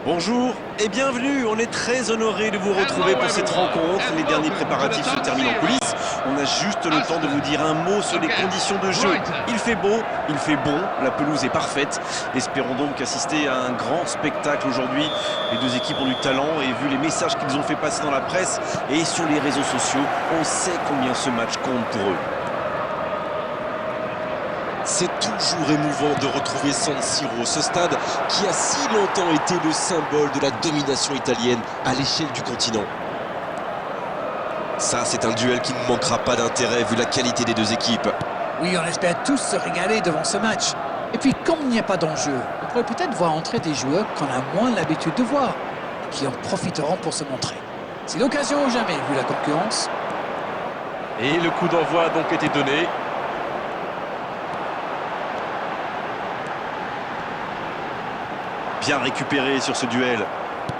Bonjour et bienvenue, on est très honoré de vous retrouver pour cette rencontre. Les derniers préparatifs se terminent en coulisses. On a juste le temps de vous dire un mot sur les conditions de jeu. Il fait beau, il fait bon, la pelouse est parfaite. Espérons donc assister à un grand spectacle aujourd'hui. Les deux équipes ont du talent et vu les messages qu'ils ont fait passer dans la presse et sur les réseaux sociaux, on sait combien ce match compte pour eux. C'est toujours émouvant de retrouver San Siro, ce stade qui a si longtemps été le symbole de la domination italienne à l'échelle du continent. Ça, c'est un duel qui ne manquera pas d'intérêt vu la qualité des deux équipes. Oui, on espère tous se régaler devant ce match. Et puis, comme il n'y a pas d'enjeu, on pourrait peut-être voir entrer des joueurs qu'on a moins l'habitude de voir, qui en profiteront pour se montrer. C'est l'occasion ou jamais, vu la concurrence. Et le coup d'envoi a donc été donné. Bien récupéré sur ce duel.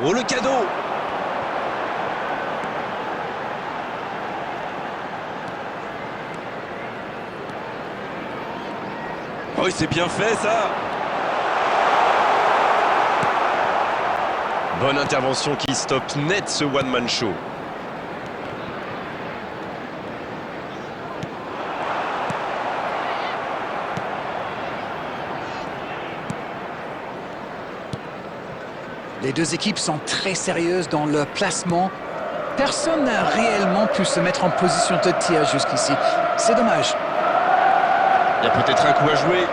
Oh, le cadeau! Oh, c'est bien fait ça! Bonne intervention qui stoppe net ce one-man show. Les deux équipes sont très sérieuses dans leur placement. Personne n'a réellement pu se mettre en position de tir jusqu'ici. C'est dommage. Il y a peut-être un coup à jouer.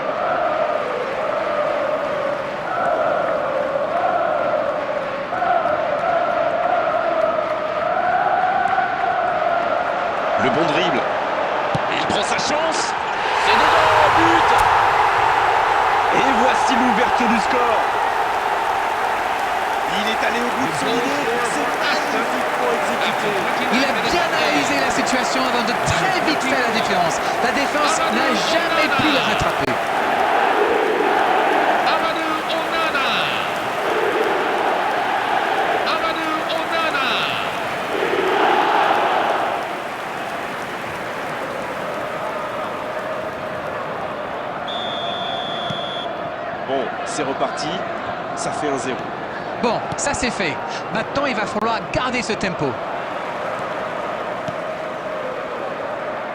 Le bon dribble. Il prend sa chance. C'est dedans, but. Et voici l'ouverture du score. Il est allé au bout de son idée. C'est magnifiquement exécuté. Il a bien analysé la situation avant de très vite faire la différence. La défense n'a jamais pu le rattraper. Amadou Onana. Amadou Onana. Bon, c'est reparti. Ça fait 1-0. Bon, ça c'est fait. Maintenant, il va falloir garder ce tempo.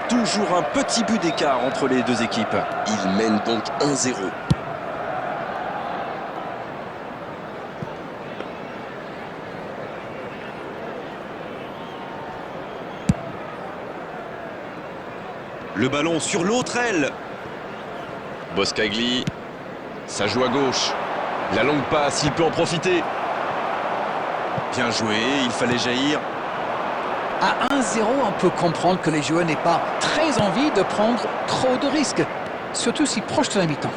Toujours un petit but d'écart entre les deux équipes. Il mène donc 1-0. Le ballon sur l'autre aile. Boscagli. Ça joue à gauche. La longue passe, il peut en profiter. Bien joué, il fallait jaillir. À 1-0, on peut comprendre que les joueurs n'aient pas très envie de prendre trop de risques, surtout si proche de la mi-temps.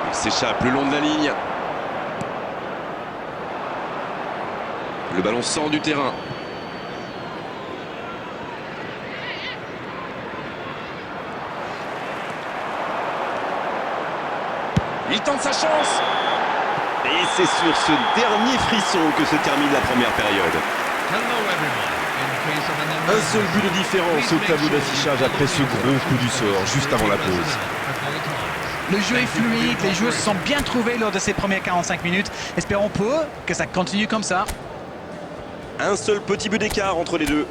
Il s'échappe le long de la ligne. Le ballon sort du terrain. Il tente sa chance. Et c'est sur ce dernier frisson que se termine la première période. Un seul but de différence au tableau d'affichage après ce gros coup du sort, juste avant la pause. Le jeu est fluide, les joueurs se sont bien trouvés lors de ces premières 45 minutes. Espérons pour eux que ça continue comme ça. Un seul petit but d'écart entre les deux.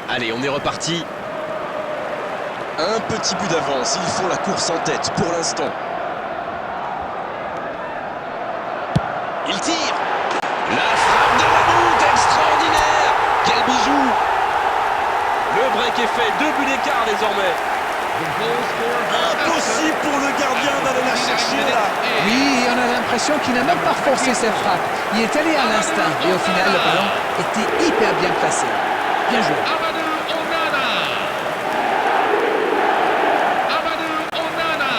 Allez, on est reparti. Un petit but d'avance, ils font la course en tête pour l'instant. Il tire. La frappe de Mammouth, extraordinaire. Quel bijou. Le break est fait, 2 buts d'écart désormais. The goal scorer for Aston Impossible pour le gardien d'aller la chercher là. Oui, on a l'impression qu'il n'a même pas forcé ses frappes. Il est allé à l'instinct et au final, le ballon était hyper bien placé. Bien joué. Amadou Onana. Amadou Onana.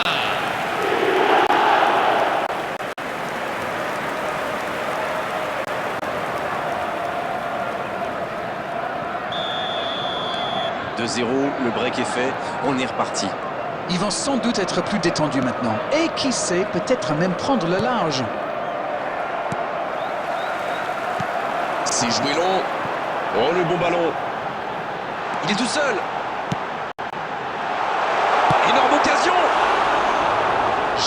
2-0, le break est fait, on est reparti. Ils vont sans doute être plus détendus maintenant. Et qui sait, peut-être même prendre le large. C'est joué long. Oh, le bon ballon. Il est tout seul. Énorme occasion.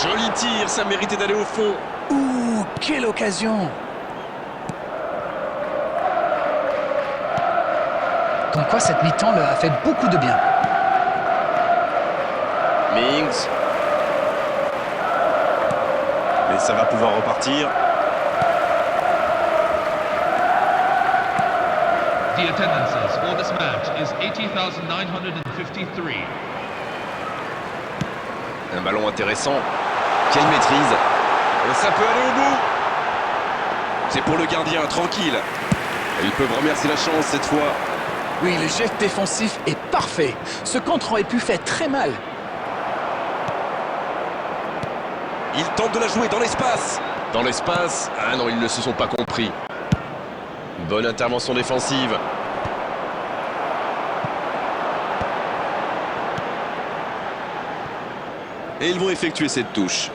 Joli tir, ça méritait d'aller au fond. Ouh, quelle occasion! Comme quoi, cette mi-temps leur a fait beaucoup de bien. Mings. Mais ça va pouvoir repartir. The attendances for this match is 80,953. Un ballon intéressant. Quelle maîtrise. Et ça peut aller au bout. C'est pour le gardien, tranquille. Ils peuvent remercier la chance cette fois. Oui, le geste défensif est parfait. Ce contre aurait pu faire très mal. Ils tentent de la jouer dans l'espace. Dans l'espace? Ah non, ils ne se sont pas compris. Bonne intervention défensive. Et ils vont effectuer cette touche.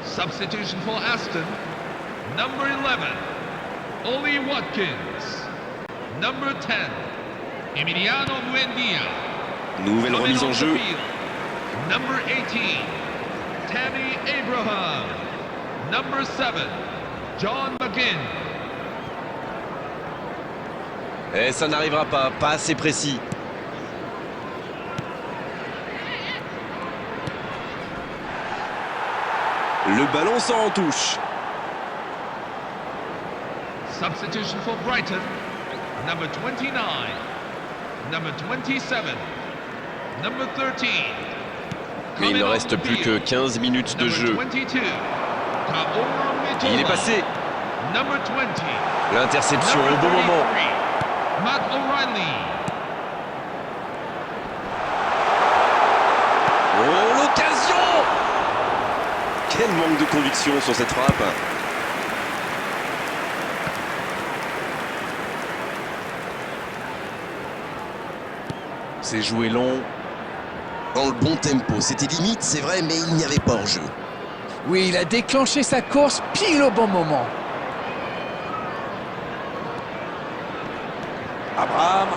Substitution for Aston. Number 11, Oli Watkins. Number 10, Emiliano Buendia. Nouvelle Coming remise en off the jeu. field, Number 18, Tammy Abraham. Number 7, John McGinn. Et ça n'arrivera pas, pas assez précis. Le ballon sort en touche. Substitution for Brighton. Number 29, Number 27, Number 13. Mais il ne Coming reste off the plus que field, 15 minutes de Number jeu. 22, Kaoru Mitoma. Il est passé. Number 20. L'interception Number au bon moment. 33, Matt O'Reilly. Oh, l'occasion! Quel manque de conviction sur cette frappe. C'est joué long. Dans le bon tempo. C'était limite, c'est vrai, mais il n'y avait pas hors-jeu. Oui, il a déclenché sa course pile au bon moment. Abraham.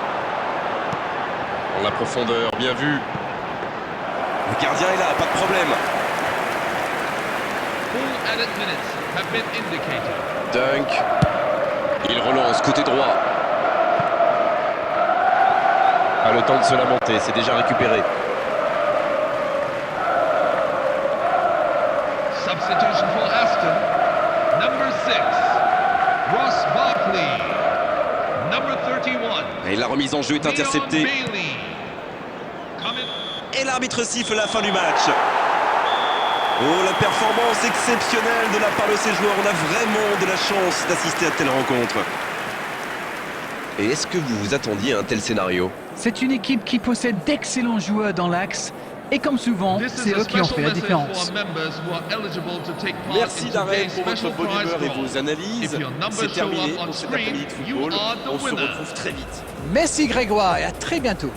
Dans la profondeur, bien vu. Le gardien est là, pas de problème. Full added minutes have been indicated. Dunk. Il relance côté droit. Pas le temps de se lamenter, c'est déjà récupéré. Substitution for Aston. Number 6, Ross Barkley. Number 31, Et la remise en jeu est Leon interceptée. Bailey. Coming. Et l'arbitre siffle la fin du match. Oh, la performance exceptionnelle de la part de ces joueurs. On a vraiment de la chance d'assister à telle rencontre. Et est-ce que vous vous attendiez à un tel scénario? C'est une équipe qui possède d'excellents joueurs dans l'axe. Et comme souvent, This c'est is a eux qui ont fait special la message différence. for members who are eligible to take part Merci in Darren today's pour votre special bonne prize humeur et draw. vos analyses. If your numbers C'est show terminé up on pour cet screen, après-midi de you football. are the On se winner. retrouve très vite. Merci Grégoire et à très bientôt.